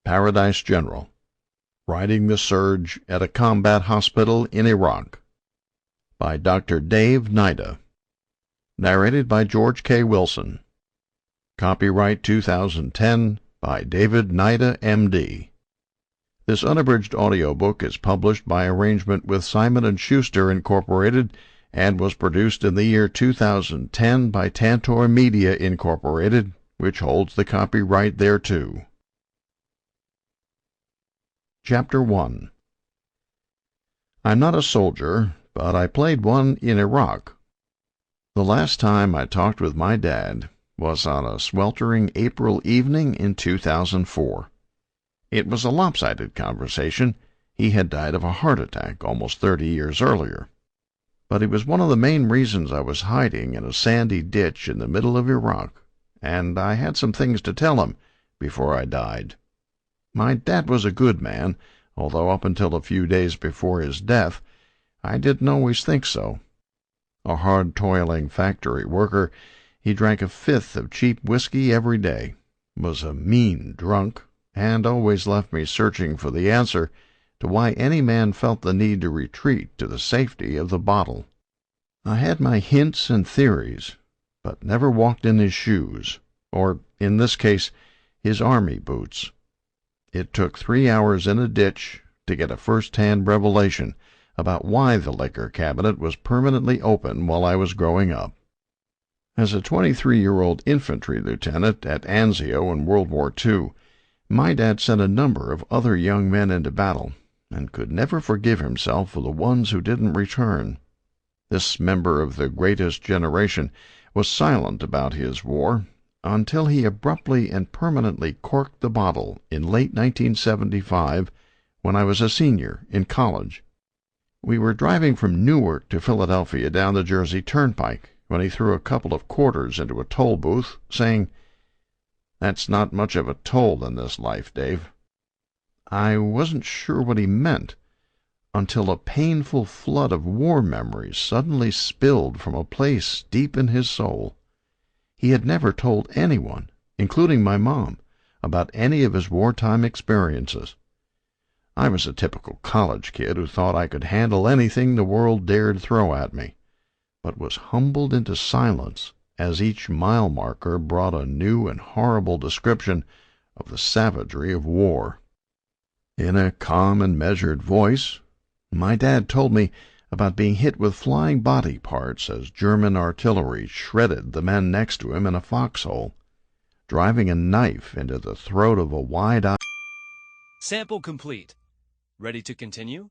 Paradise General, Riding the Surge at a Combat Hospital in Iraq, by Dr. Dave Hnida. Narrated by George K. Wilson. Copyright 2010 by David Hnida, M.D. This unabridged audiobook is published by arrangement with Simon & Schuster, Incorporated, and was produced in the year 2010 by Tantor Media, Incorporated, which holds the copyright thereto. Chapter 1. I'm not a soldier, but I played one in Iraq. The last time I talked with my dad was on a sweltering April evening in 2004. It was a lopsided conversation. He had died of a heart attack almost 30 years earlier. But it was one of the main reasons I was hiding in a sandy ditch in the middle of Iraq, and I had some things to tell him before I died. My dad was a good man, although up until a few days before his death, I didn't always think so. A hard-toiling factory worker, he drank a fifth of cheap whiskey every day, was a mean drunk, and always left me searching for the answer to why any man felt the need to retreat to the safety of the bottle. I had my hints and theories, but never walked in his shoes, or, in this case, his army boots. It took 3 hours in a ditch to get a first-hand revelation about why the liquor cabinet was permanently open while I was growing up. As a 23-year-old infantry lieutenant at Anzio in World War II, my dad sent a number of other young men into battle, and could never forgive himself for the ones who didn't return. This member of the greatest generation was silent about his war, until he abruptly and permanently corked the bottle in late 1975 when I was a senior in college. We were driving from Newark to Philadelphia down the Jersey Turnpike when he threw a couple of quarters into a toll booth, saying, "That's not much of a toll in this life, Dave." I wasn't sure what he meant, until a painful flood of war memories suddenly spilled from a place deep in his soul. He had never told anyone, including my mom, about any of his wartime experiences. I was a typical college kid who thought I could handle anything the world dared throw at me, but was humbled into silence as each mile marker brought a new and horrible description of the savagery of war. In a calm and measured voice, my dad told me about being hit with flying body parts as German artillery shredded the men next to him in a foxhole, driving a knife into the throat of a wide-eyed... Sample complete. Ready to continue?